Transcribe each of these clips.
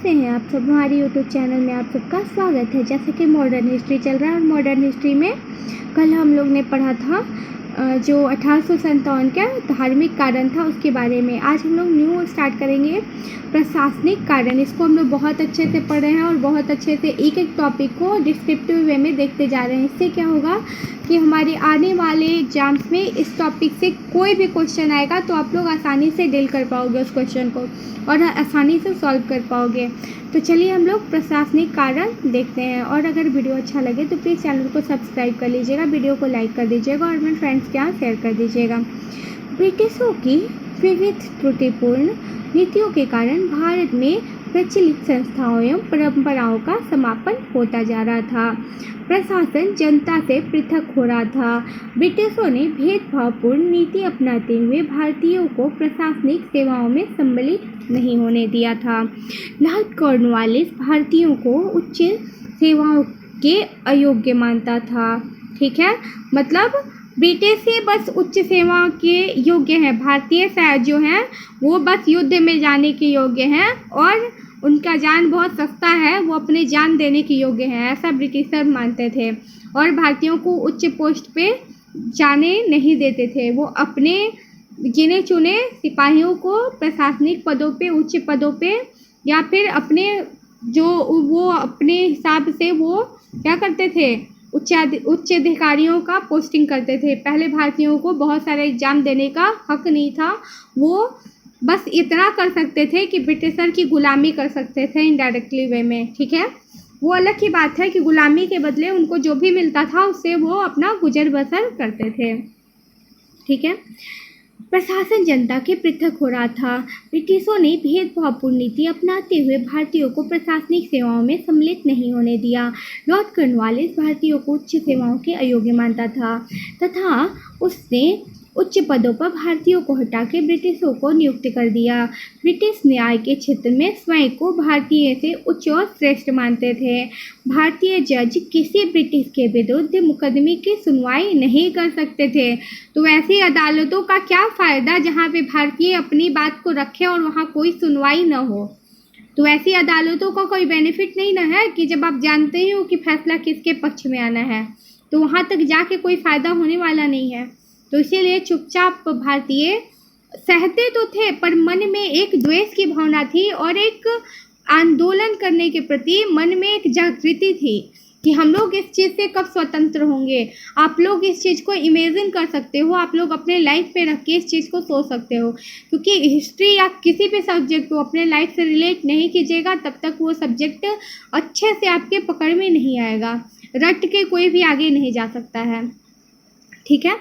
कैसे हैं आप सब। हमारे यूट्यूब चैनल में आप सबका स्वागत है। जैसे कि मॉडर्न हिस्ट्री चल रहा है और मॉडर्न हिस्ट्री में कल हम लोग ने पढ़ा था जो 1857 का धार्मिक कारण था उसके बारे में। आज हम लोग न्यू स्टार्ट करेंगे प्रशासनिक कारण। इसको हम लोग बहुत अच्छे से पढ़ रहे हैं और बहुत अच्छे से एक एक टॉपिक को डिस्क्रिप्टिव वे में देखते जा रहे हैं। इससे क्या होगा कि हमारे आने वाले एग्जाम्स में इस टॉपिक से कोई भी क्वेश्चन आएगा तो आप लोग आसानी से डील कर पाओगे उस क्वेश्चन को और आसानी से सॉल्व कर पाओगे। तो चलिए हम लोग प्रशासनिक कारण देखते हैं। और अगर वीडियो अच्छा लगे तो प्लीज़ चैनल को सब्सक्राइब कर लीजिएगा, वीडियो को लाइक कर दीजिएगा और अपने फ्रेंड्स के यहाँ शेयर कर दीजिएगा। ब्रिटिशों की विविध त्रुटिपूर्ण नीतियों के कारण भारत में प्रचलित संस्थाओं एवं परंपराओं का समापन होता जा रहा था। प्रशासन जनता से पृथक हो रहा था। ब्रिटिशों ने भेदभावपूर्ण नीति अपनाते हुए भारतीयों को प्रशासनिक सेवाओं में सम्मिलित नहीं होने दिया था। लॉर्ड कॉर्नवालिस भारतीयों को उच्च सेवाओं के अयोग्य मानता था। ठीक है, मतलब ब्रिटिश से बस उच्च सेवा के योग्य हैं, भारतीय जो हैं वो बस युद्ध में जाने के योग्य हैं और उनका जान बहुत सस्ता है, वो अपने जान देने के योग्य हैं, ऐसा ब्रिटिशर मानते थे। और भारतीयों को उच्च पोस्ट पे जाने नहीं देते थे। वो अपने गिने चुने सिपाहियों को प्रशासनिक पदों पे, उच्च पदों पे या फिर अपने जो वो अपने हिसाब से वो क्या करते थे, उच्च अधिकारियों का पोस्टिंग करते थे। पहले भारतीयों को बहुत सारे एग्ज़ाम देने का हक नहीं था। वो बस इतना कर सकते थे कि ब्रिटिशर की गुलामी कर सकते थे इनडायरेक्टली वे में। ठीक है, वो अलग की बात है कि गुलामी के बदले उनको जो भी मिलता था उससे वो अपना गुजर बसर करते थे। ठीक है, प्रशासन जनता के पृथक हो रहा था। ब्रिटिशों ने भेदभावपूर्ण नीति अपनाते हुए भारतीयों को प्रशासनिक सेवाओं में सम्मिलित नहीं होने दिया। लॉर्ड कॉर्नवालिस भारतीयों को उच्च सेवाओं के अयोग्य मानता था तथा उसने उच्च पदों पर भारतीयों को हटा के ब्रिटिशों को नियुक्त कर दिया। ब्रिटिश न्याय के क्षेत्र में स्वयं को भारतीय से उच्च और श्रेष्ठ मानते थे। भारतीय जज किसी ब्रिटिश के विरुद्ध मुकदमे की सुनवाई नहीं कर सकते थे। तो ऐसी अदालतों का क्या फ़ायदा जहाँ पे भारतीय अपनी बात को रखे और वहाँ कोई सुनवाई न हो। तो ऐसी अदालतों का कोई बेनिफिट नहीं ना है कि जब आप जानते ही हो कि फैसला किसके पक्ष में आना है तो वहाँ तक जाके कोई फ़ायदा होने वाला नहीं है। तो इसीलिए चुपचाप भारतीय सहते तो थे पर मन में एक द्वेष की भावना थी और एक आंदोलन करने के प्रति मन में एक जागृति थी कि हम लोग इस चीज़ से कब स्वतंत्र होंगे। आप लोग इस चीज़ को इमेजिन कर सकते हो, आप लोग अपने लाइफ पे रख के इस चीज़ को सोच सकते हो, क्योंकि हिस्ट्री या किसी भी सब्जेक्ट को अपने लाइफ से रिलेट नहीं कीजिएगा तब तक वो सब्जेक्ट अच्छे से आपके पकड़ में नहीं आएगा। रट के कोई भी आगे नहीं जा सकता है। ठीक है,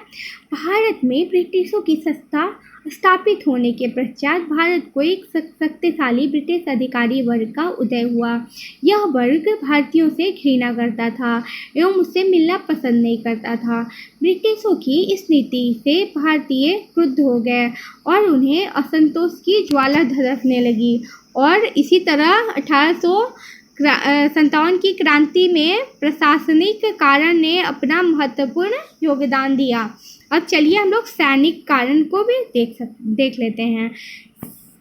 भारत में ब्रिटिशों की सत्ता स्थापित होने के पश्चात भारत को एक शक्तिशाली ब्रिटिश अधिकारी वर्ग का उदय हुआ। यह वर्ग भारतीयों से घृणा करता था एवं उससे मिलना पसंद नहीं करता था। ब्रिटिशों की इस नीति से भारतीय क्रुद्ध हो गए और उन्हें असंतोष की ज्वाला धधकने लगी और इसी तरह 1857 की क्रांति में प्रशासनिक कारण ने अपना महत्वपूर्ण योगदान दिया। अब चलिए हम लोग सैनिक कारण को भी देख लेते हैं।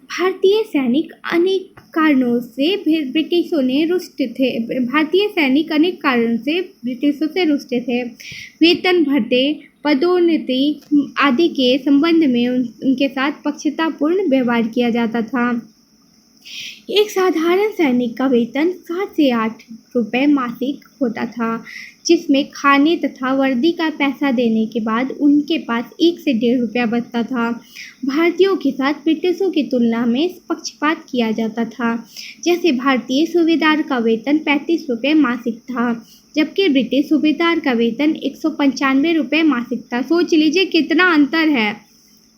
भारतीय सैनिक अनेक कारणों से ब्रिटिशों ने रुष्ट थे। भारतीय सैनिक अनेक कारणों से ब्रिटिशों से रुष्ट थे। वेतन भत्ते, पदोन्नति आदि के संबंध में उनके साथ पक्षतापूर्ण व्यवहार किया जाता था। एक साधारण सैनिक का वेतन 7 से 8 रुपये मासिक होता था, जिसमें खाने तथा वर्दी का पैसा देने के बाद उनके पास 1 से 1.5 रुपया बचता था। भारतीयों के साथ ब्रिटिशों की तुलना में पक्षपात किया जाता था। जैसे भारतीय सूबेदार का वेतन 35 रुपये मासिक था जबकि ब्रिटिश सूबेदार का वेतन 195 रुपये मासिक था। सोच लीजिए कितना अंतर है,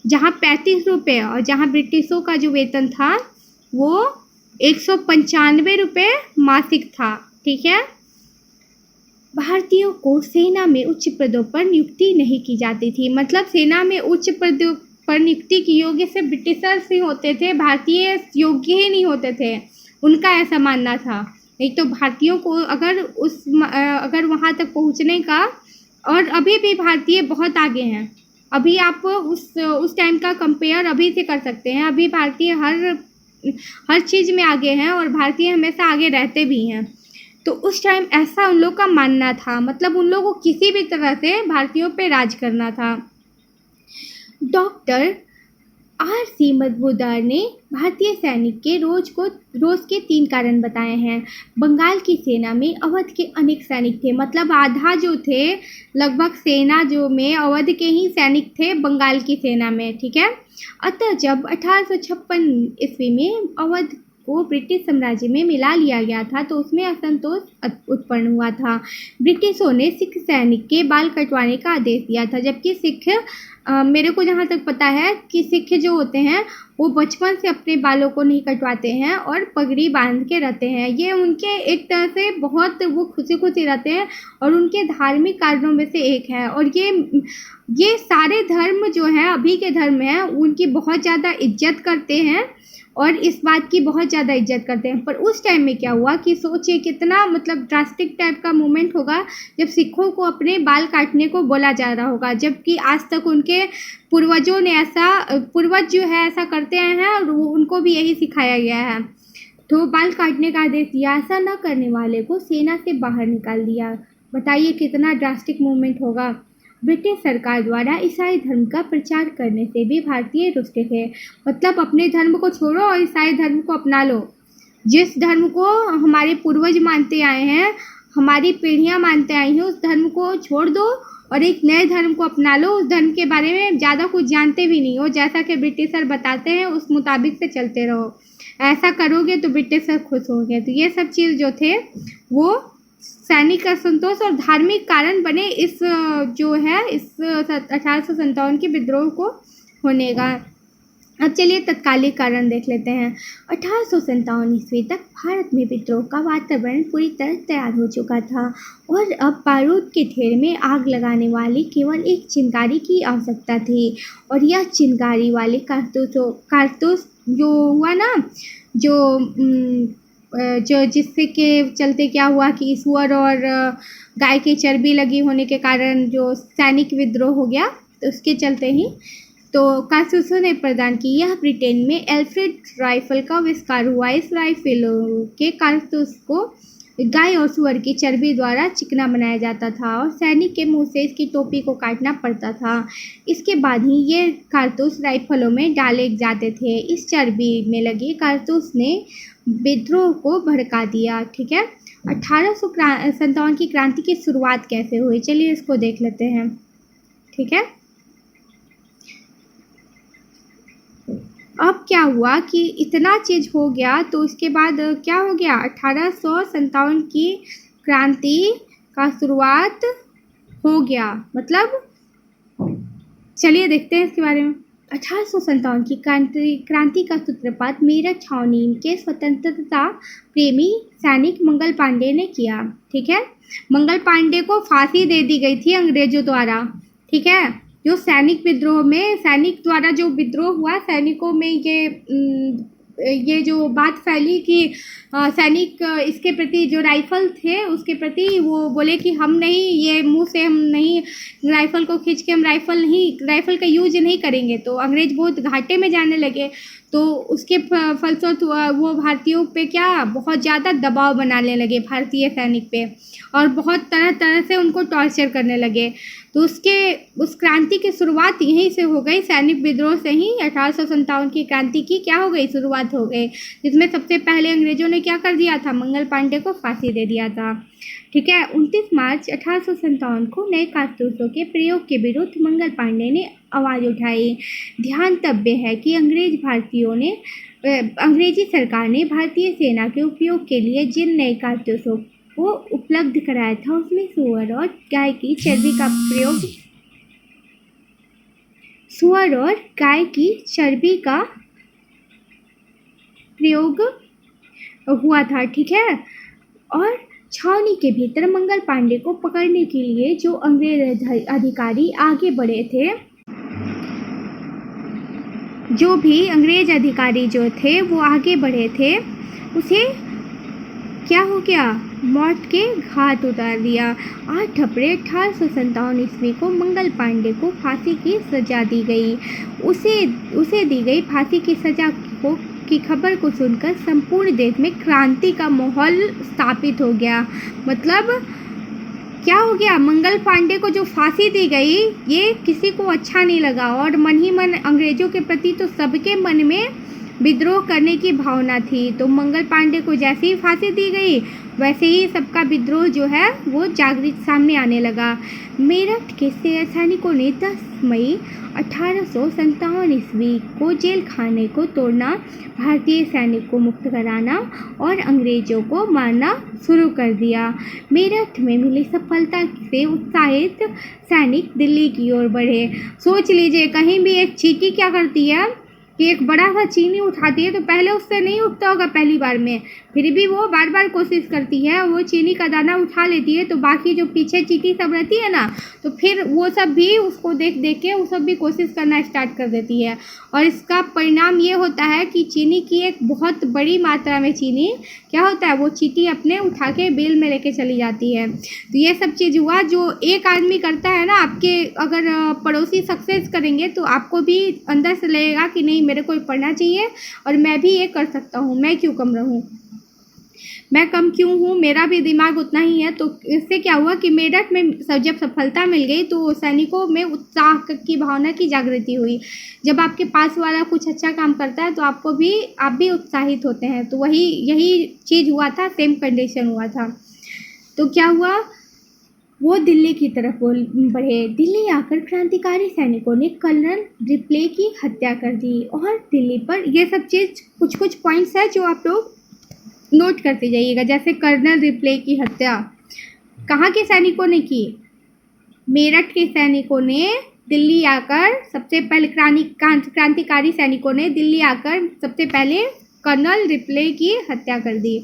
जहाँ 35 रुपये और जहाँ ब्रिटिशों का जो वेतन था वो 195 रुपये मासिक था। ठीक है, भारतीयों को सेना में उच्च पदों पर नियुक्ति नहीं की जाती थी। मतलब सेना में उच्च पदों पर नियुक्ति की योग्य से ब्रिटिशर्स ही होते थे, भारतीय योग्य ही नहीं होते थे, उनका ऐसा मानना था। नहीं तो भारतीयों को अगर वहाँ तक पहुँचने का, और अभी भी भारतीय बहुत आगे हैं। अभी आप उस टाइम का कंपेयर अभी से कर सकते हैं। अभी भारतीय हर हर चीज़ में आगे हैं और भारतीय हमेशा आगे रहते भी हैं। तो उस टाइम ऐसा उन लोग का मानना था, मतलब उन लोगों को किसी भी तरह से भारतीयों पे राज करना था। Doctor R.C. मजमूदार ने भारतीय सैनिक के रोज के 3 कारण बताए हैं। बंगाल की सेना में अवध के अनेक सैनिक थे, मतलब आधा जो थे लगभग सेना जो में अवध के ही सैनिक थे बंगाल की सेना में, ठीक है। अतः जब 1856 ईस्वी में अवध को ब्रिटिश साम्राज्य में मिला लिया गया था तो उसमें असंतोष उत्पन्न हुआ था। ब्रिटिशों ने सिख सैनिक के बाल कटवाने का आदेश दिया था, जबकि सिख मेरे को जहाँ तक पता है कि सिख जो होते हैं वो बचपन से अपने बालों को नहीं कटवाते हैं और पगड़ी बांध के रहते हैं। ये उनके एक तरह से बहुत वो खुशी रहते हैं और उनके धार्मिक कारणों में से एक है। और ये सारे धर्म जो हैं अभी के धर्म हैं उनकी बहुत ज़्यादा इज्जत करते हैं और इस बात की बहुत ज़्यादा इज्जत करते हैं। पर उस टाइम में क्या हुआ कि सोचिए कितना मतलब ड्रास्टिक टाइप का मूवमेंट होगा जब सिखों को अपने बाल काटने को बोला जा रहा होगा, जबकि आज तक उनके पूर्वजों ने पूर्वज जो है ऐसा करते आए हैं और उनको भी यही सिखाया गया है। तो बाल काटने का आदेश दिया, ऐसा न करने वाले को सेना से बाहर निकाल दिया। बताइए कितना ड्रास्टिक मूवमेंट होगा। ब्रिटिश सरकार द्वारा ईसाई धर्म का प्रचार करने से भी भारतीय रुष्ट थे, मतलब अपने धर्म को छोड़ो और ईसाई धर्म को अपना लो। जिस धर्म को हमारे पूर्वज मानते आए हैं, हमारी पीढ़ियां मानते आई हैं, उस धर्म को छोड़ दो और एक नए धर्म को अपना लो। उस धर्म के बारे में ज़्यादा कुछ जानते भी नहीं हो, जैसा कि ब्रिटिशर बताते हैं उस मुताबिक से चलते रहो। ऐसा करोगे तो ब्रिटिशर खुश होंगे। तो ये सब चीज़ जो थे वो सैनिक असंतोष और धार्मिक कारण बने इस 1857 के विद्रोह को होने का। अब चलिए तत्कालिक कारण देख लेते हैं। 1857 ईस्वी तक भारत में विद्रोह का वातावरण पूरी तरह तैयार हो चुका था और अब बारूद के ढेर में आग लगाने वाली केवल एक चिंगारी की आवश्यकता थी। और यह चिंगारी वाले कारतूस जो हुआ ना, जो जिससे के चलते क्या हुआ कि ईश्वर और गाय की चर्बी लगी होने के कारण जो सैनिक विद्रोह हो गया, तो उसके चलते ही तो कारतूसों ने प्रदान की। यह ब्रिटेन में एल्फ्रेड राइफल का आविष्कार हुआ। इस राइफल के कारतूस को गाय और सुअर की चर्बी द्वारा चिकना बनाया जाता था और सैनिक के मुंह से इसकी टोपी को काटना पड़ता था। इसके बाद ही ये कारतूस राइफलों में डाले जाते थे। इस चर्बी में लगे कारतूस ने विद्रोह को भड़का दिया, ठीक है। 1857 की क्रांति की शुरुआत कैसे हुई, चलिए इसको देख लेते हैं, ठीक है। अब क्या हुआ कि इतना चीज़ हो गया तो उसके बाद क्या हो गया, 1857 की क्रांति का शुरुआत हो गया। मतलब चलिए देखते हैं इसके बारे में। 1857 की क्रांति का सूत्रपात मेरठ छावनी के स्वतंत्रता प्रेमी सैनिक मंगल पांडे ने किया, ठीक है। मंगल पांडे को फांसी दे दी गई थी अंग्रेजों द्वारा, ठीक है। जो सैनिक विद्रोह में सैनिक द्वारा जो विद्रोह हुआ, सैनिकों में ये जो बात फैली कि सैनिक इसके प्रति जो राइफल थे उसके प्रति वो बोले कि हम नहीं, ये मुंह से हम नहीं राइफल को खींच के हम राइफल का यूज नहीं करेंगे। तो अंग्रेज बहुत घाटे में जाने लगे। तो उसके फलस्वरूप वो भारतीयों पे क्या बहुत ज़्यादा दबाव बनाने लगे भारतीय सैनिक पे और बहुत तरह से उनको टॉर्चर करने लगे। तो उस क्रांति की शुरुआत यहीं से हो गई, सैनिक विद्रोह से ही 1857 की क्रांति की क्या हो गई, शुरुआत हो गई, जिसमें सबसे पहले अंग्रेजों ने क्या कर दिया था, मंगल पांडे को फांसी दे दिया था, ठीक है। 29 मार्च 1857 को नए कारतूसों के प्रयोग के विरुद्ध मंगल पांडे ने आवाज़ उठाई। ध्यातव्य है कि अंग्रेजी सरकार ने भारतीय सेना के उपयोग के लिए जिन नए कारतूसों को उपलब्ध कराया था उसमें सुअर और गाय की चर्बी का प्रयोग हुआ था, ठीक है। और छावनी के भीतर मंगल पांडे को पकड़ने के लिए जो अंग्रेज अधिकारी आगे बढ़े थे, जो भी अंग्रेज अधिकारी जो थे वो आगे बढ़े थे, उसे क्या हो गया, मौत के घाट उतार दिया। 8 अप्रैल 1857 ईस्वी को मंगल पांडे को फांसी की सजा दी गई। उसे दी गई फांसी की सजा को की खबर को सुनकर संपूर्ण देश में क्रांति का माहौल स्थापित हो गया। मतलब क्या हो गया, मंगल पांडे को जो फांसी दी गई ये किसी को अच्छा नहीं लगा और मन ही मन अंग्रेजों के प्रति तो सबके मन में विद्रोह करने की भावना थी। तो मंगल पांडे को जैसे ही फांसी दी गई वैसे ही सबका विद्रोह जो है वो जागृत सामने आने लगा। मेरठ के सैनिकों ने 10 मई 1857 ईस्वी को जेल खाने को तोड़ना, भारतीय सैनिक को मुक्त कराना और अंग्रेजों को मारना शुरू कर दिया। मेरठ में मिली सफलता से उत्साहित सैनिक दिल्ली की ओर बढ़े। सोच लीजिए, कहीं भी एक चींटी क्या करती है कि एक बड़ा सा चीनी उठाती है तो पहले उससे नहीं उठता होगा पहली बार में, फिर भी वो बार बार कोशिश करती है, वो चीनी का दाना उठा लेती है, तो बाकी जो पीछे चींटी सब रहती है ना, तो फिर वो सब भी उसको देख देख के वो सब भी कोशिश करना स्टार्ट कर देती है। और इसका परिणाम ये होता है कि चीनी की एक बहुत बड़ी मात्रा में चीनी क्या होता है, वो चींटी अपने उठा के बिल में लेके चली जाती है। तो ये सब चीज़ हुआ जो एक आदमी करता है ना, आपके अगर पड़ोसी सक्सेस करेंगे तो आपको भी अंदर से लगेगा कि नहीं, मेरे को पढ़ना चाहिए और मैं भी ये कर सकता हूँ, मैं क्यों कम रहूँ, मैं कम क्यों हूँ, मेरा भी दिमाग उतना ही है। तो इससे क्या हुआ कि मेरठ में जब सफलता मिल गई तो सैनिकों में उत्साह की भावना की जागृति हुई। जब आपके पास वाला कुछ अच्छा काम करता है तो आप भी उत्साहित होते हैं। तो यही चीज़ हुआ था, सेम कंडीशन हुआ था। तो क्या हुआ, वो दिल्ली की तरफ बढ़े। दिल्ली आकर क्रांतिकारी सैनिकों ने कर्नल रिप्ले की हत्या कर दी और दिल्ली पर ये सब चीज़ कुछ पॉइंट्स है जो आप लोग नोट करते जाइएगा। जैसे कर्नल रिप्ले की हत्या कहाँ के सैनिकों ने की, मेरठ के सैनिकों ने दिल्ली आकर सबसे पहले, क्रांतिकारी सैनिकों ने दिल्ली आकर सबसे पहले कर्नल रिप्ले की हत्या कर दी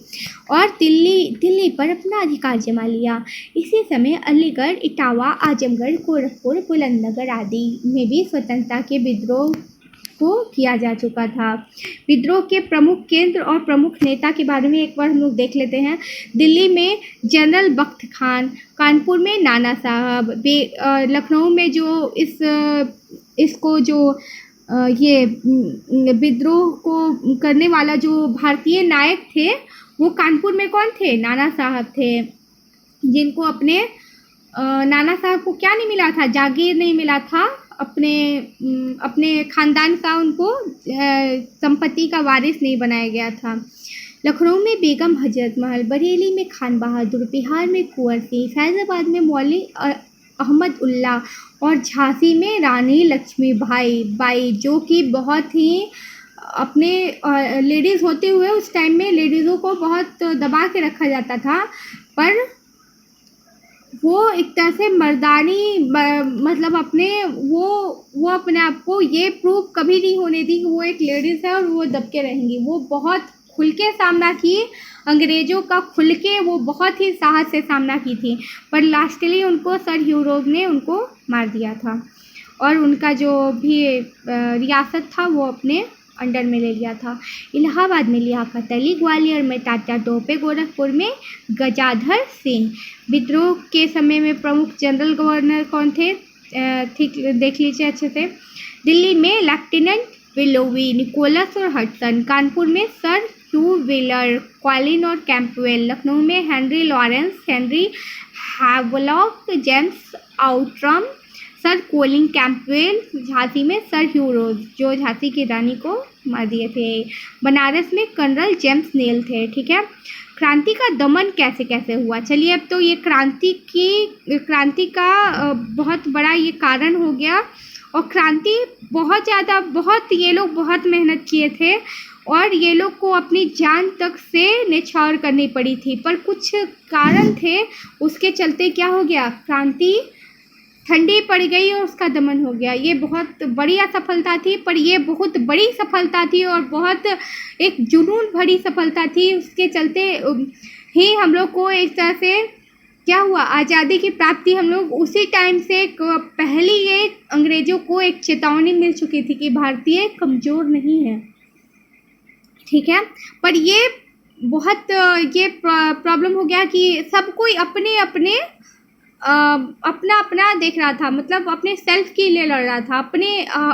और दिल्ली पर अपना अधिकार जमा लिया। इसी समय अलीगढ़, इटावा, आजमगढ़, गोरखपुर, बुलंदशहर आदि में भी स्वतंत्रता के विद्रोह को किया जा चुका था। विद्रोह के प्रमुख केंद्र और प्रमुख नेता के बारे में एक बार हम लोग देख लेते हैं। दिल्ली में जनरल बख्त खान, कानपुर में नाना साहब, लखनऊ में जो इसको जो ये विद्रोह को करने वाला जो भारतीय नायक थे वो कानपुर में कौन थे, नाना साहब थे, जिनको अपने नाना साहब को क्या नहीं मिला था, जागीर नहीं मिला था, अपने खानदान का उनको संपत्ति का वारिस नहीं बनाया गया था। लखनऊ में बेगम हजरत महल, बरेली में खान बहादुर, बिहार में कुंवर सिंह, फैज़ाबाद में मौलवी अहमद उल्ला और झांसी में रानी लक्ष्मीबाई, जो कि बहुत ही अपने लेडीज़ होते हुए उस टाइम में लेडीज़ों को बहुत दबा के रखा जाता था, पर वो एक तरह से मर्दानी मतलब वो अपने आप को ये प्रूव कभी नहीं होने दी कि वो एक लेडीज़ है और वो दब के रहेंगी। वो बहुत खुल के सामना की अंग्रेज़ों का, खुल के वो बहुत ही साहस से सामना की थी, पर लास्टली उनको सर ह्यूरोज ने उनको मार दिया था और उनका जो भी रियासत था वो अपने अंडर में ले लिया था। इलाहाबाद में लियाकत अली, ग्वालियर में तात्या टोपे, गोरखपुर में गजाधर सिंह। विद्रोह के समय में प्रमुख जनरल गवर्नर कौन थे, ठीक देख लीजिए अच्छे से। दिल्ली में लेफ्टिनेंट विलोवी, निकोलस और हडसन, कानपुर में सर ह्यू व्हीलर, क्वालिन और कैंपवेल, लखनऊ में Henry Lawrence, Henry Havelock, James Outram, sir Colin Campbell, Jhansi में सर ह्यूरोज जो झांसी की रानी को मार दिए थे। बनारस में कर्नल जेम्स नेल थे। ठीक है, क्रांति का दमन कैसे कैसे हुआ, चलिए अब तो ये क्रांति का बहुत बड़ा ये कारण हो गया और क्रांति ये लोग बहुत मेहनत किए थे और ये लोग को अपनी जान तक से न्यौछावर करनी पड़ी थी, पर कुछ कारण थे उसके चलते क्या हो गया, क्रांति ठंडी पड़ गई और उसका दमन हो गया। ये बहुत बड़ी असफलता थी, पर ये बहुत बड़ी सफलता थी और बहुत एक जुनून भरी सफलता थी। उसके चलते ही हम लोग को एक तरह से क्या हुआ, आज़ादी की प्राप्ति हम लोग उसी टाइम से पहले ये अंग्रेज़ों को एक चेतावनी मिल चुकी थी कि भारतीय कमज़ोर नहीं है। ठीक है, पर ये बहुत ये प्रॉब्लम हो गया कि सब कोई अपने अपने अपना अपना देख रहा था, मतलब अपने सेल्फ के लिए लड़ रहा था, अपने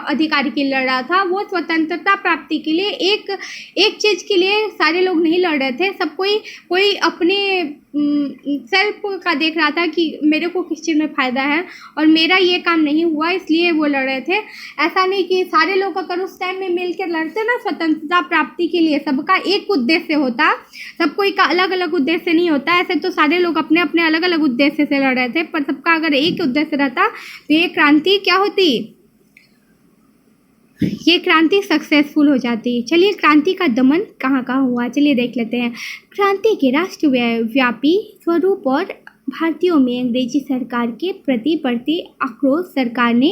अधिकार के लिए लड़ रहा था। वो स्वतंत्रता प्राप्ति के लिए एक चीज़ के लिए सारे लोग नहीं लड़ रहे थे। सब कोई अपने सेल्फ का देख रहा था कि मेरे को किस चीज़ में फ़ायदा है और मेरा ये काम नहीं हुआ, इसलिए वो लड़ रहे थे। ऐसा नहीं कि सारे लोग अगर उस टाइम में मिल के लड़ते ना स्वतंत्रता प्राप्ति के लिए, सबका एक उद्देश्य होता, सब कोई का अलग अलग उद्देश्य नहीं होता। ऐसे तो सारे लोग अपने अपने अलग अलग उद्देश्य से लड़ रहे थे, पर सबका अगर एक उद्देश्य रहता तो ये क्रांति क्या होती, ये क्रांति सक्सेसफुल हो जाती। चलिए क्रांति का दमन कहाँ कहाँ हुआ, चलिए देख लेते हैं। क्रांति के राष्ट्रव्यापी स्वरूप और भारतीयों में अंग्रेजी सरकार के प्रति बढ़ती आक्रोश, सरकार ने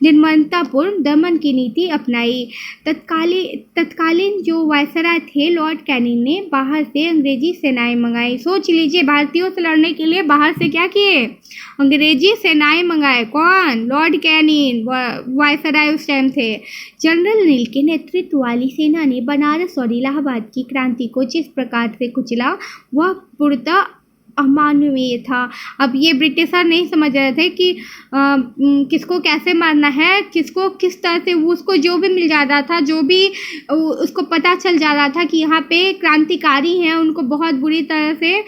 निर्ममतापूर्ण दमन की नीति अपनाई। तत्कालीन जो वायसराय थे लॉर्ड कैनिंग ने बाहर से अंग्रेजी सेनाएं मंगाई। सोच लीजिए, भारतीयों से लड़ने के लिए बाहर से क्या किए, अंग्रेजी सेनाएं मंगाए। कौन, लॉर्ड कैनिंग, वायसराय उस टाइम थे। जनरल नील के नेतृत्व वाली सेना ने बनारस और इलाहाबाद की क्रांति को जिस प्रकार से कुचला वह पूर्णतः अमानवीय था। अब ये ब्रिटिशर नहीं समझ रहे थे कि किसको कैसे मारना है, किसको किस तरह से, उसको जो भी मिल जा रहा था, जो भी उसको पता चल जा रहा था कि यहाँ पे क्रांतिकारी हैं, उनको बहुत बुरी तरह से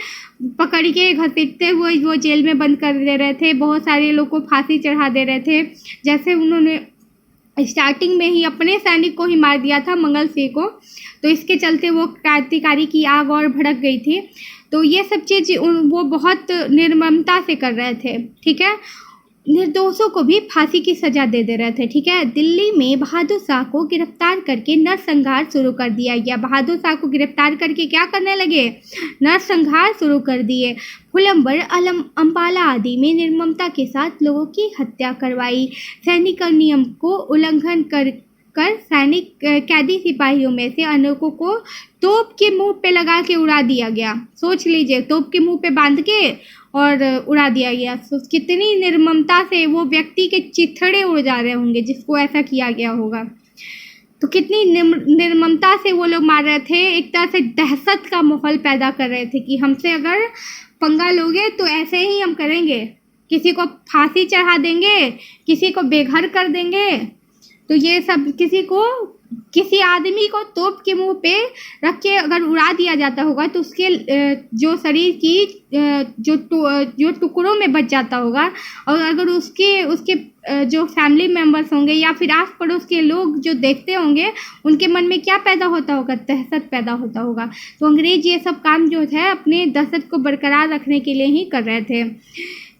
पकड़ के घसीटते हुए वो जेल में बंद कर दे रहे थे। बहुत सारे लोग को फांसी चढ़ा दे रहे थे। जैसे उन्होंने स्टार्टिंग में ही अपने सैनिक को ही मार दिया था, मंगल सिंह को, तो इसके चलते वो क्रांतिकारी की आग और भड़क गई थी। तो ये सब चीज़ वो बहुत निर्ममता से कर रहे थे, ठीक है। निर्दोषों को भी फांसी की सज़ा दे रहे थे, ठीक है। दिल्ली में बहादुर शाह को गिरफ्तार करके नरसंहार शुरू कर दिया गया। बहादुर शाह को गिरफ्तार करके क्या करने लगे, नरसंहार शुरू कर दिए। फुलंबर, अम्बाला आदि में निर्ममता के साथ लोगों की हत्या करवाई। सैनिक नियम को उल्लंघन कर सैनिक कैदी सिपाहियों में से अनेकों को तोप के मुंह पे लगा के उड़ा दिया गया। सोच लीजिए, तोप के मुंह पे बांध के और उड़ा दिया गया। तो कितनी निर्ममता से वो व्यक्ति के चिथड़े उड़ जा रहे होंगे जिसको ऐसा किया गया होगा। तो कितनी निर्ममता से वो लोग मार रहे थे, एक तरह से दहशत का माहौल पैदा कर रहे थे कि हमसे अगर पंगा लोगे तो ऐसे ही हम करेंगे, किसी को फांसी चढ़ा देंगे, किसी को बेघर कर देंगे। तो ये सब किसी आदमी को तोप के मुंह पे रख के अगर उड़ा दिया जाता होगा तो उसके जो शरीर की जो टुकड़ों में बच जाता होगा, और अगर उसके जो फैमिली मेम्बर्स होंगे या फिर आस पड़ोस के लोग जो देखते होंगे, उनके मन में क्या पैदा होता होगा, दहशत पैदा होता होगा। तो अंग्रेज ये सब काम जो है अपने दहशत को बरकरार रखने के लिए ही कर रहे थे।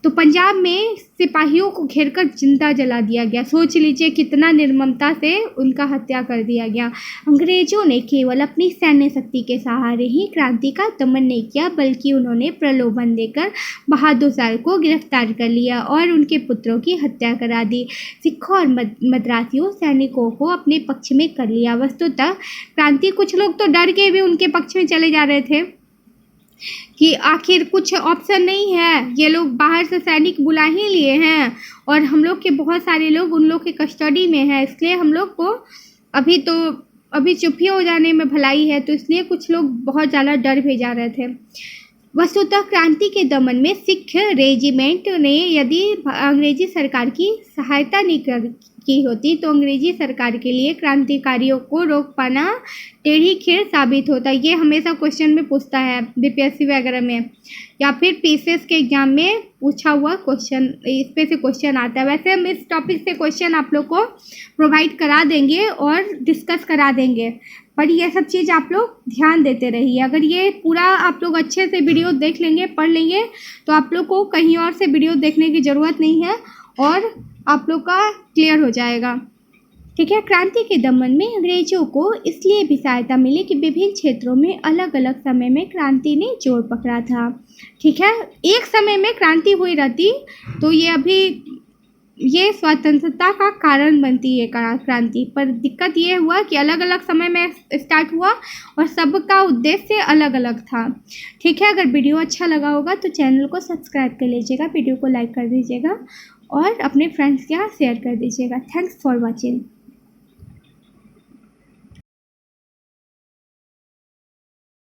तो पंजाब में सिपाहियों को घेरकर जिंदा जला दिया गया। सोच लीजिए कितना निर्ममता से उनका हत्या कर दिया गया। अंग्रेजों ने केवल अपनी सैन्य शक्ति के सहारे ही क्रांति का दमन नहीं किया, बल्कि उन्होंने प्रलोभन देकर बहादुर शाह को गिरफ्तार कर लिया और उनके पुत्रों की हत्या करा दी। सिखों और मद्रासियों सैनिकों को अपने पक्ष में कर लिया। वस्तुतः क्रांति, कुछ लोग तो डर के भी उनके पक्ष में चले जा रहे थे कि आखिर कुछ ऑप्शन नहीं है, ये लोग बाहर से सैनिक बुला ही लिए हैं और हम लोग के बहुत सारे लोग उन लोग के कस्टडी में हैं, इसलिए हम लोग को अभी चुप ही हो जाने में भलाई है। तो इसलिए कुछ लोग बहुत ज़्यादा डर भी जा रहे थे। वस्तुतः क्रांति के दमन में सिख रेजिमेंट ने यदि अंग्रेजी सरकार की सहायता नहीं की होती तो अंग्रेजी सरकार के लिए क्रांतिकारियों को रोक पाना टेढ़ी खीर साबित होता। ये हमेशा क्वेश्चन में पूछता है बीपीएससी वगैरह में, या फिर पीसीएस के एग्जाम में पूछा हुआ क्वेश्चन, इस पे से क्वेश्चन आता है। वैसे हम इस टॉपिक से क्वेश्चन आप लोग को प्रोवाइड करा देंगे और डिस्कस करा देंगे, पर ये सब चीज़ आप लोग ध्यान देते रहिए। अगर ये पूरा आप लोग अच्छे से वीडियो देख लेंगे, पढ़ लेंगे, तो आप लोग को कहीं और से वीडियो देखने की ज़रूरत नहीं है और आप लोग का क्लियर हो जाएगा, ठीक है। क्रांति के दमन में अंग्रेजों को इसलिए भी सहायता मिली कि विभिन्न क्षेत्रों में अलग अलग समय में क्रांति ने जोर पकड़ा था, ठीक है। एक समय में क्रांति हुई रहती तो ये स्वतंत्रता का कारण बनती है क्रांति, पर दिक्कत ये हुआ कि अलग अलग समय में स्टार्ट हुआ और सबका उद्देश्य अलग अलग था, ठीक है। अगर वीडियो अच्छा लगा होगा तो चैनल को सब्सक्राइब कर लीजिएगा, वीडियो को लाइक कर दीजिएगा और अपने फ्रेंड्स के साथ शेयर कर दीजिएगा। Thanks for watching.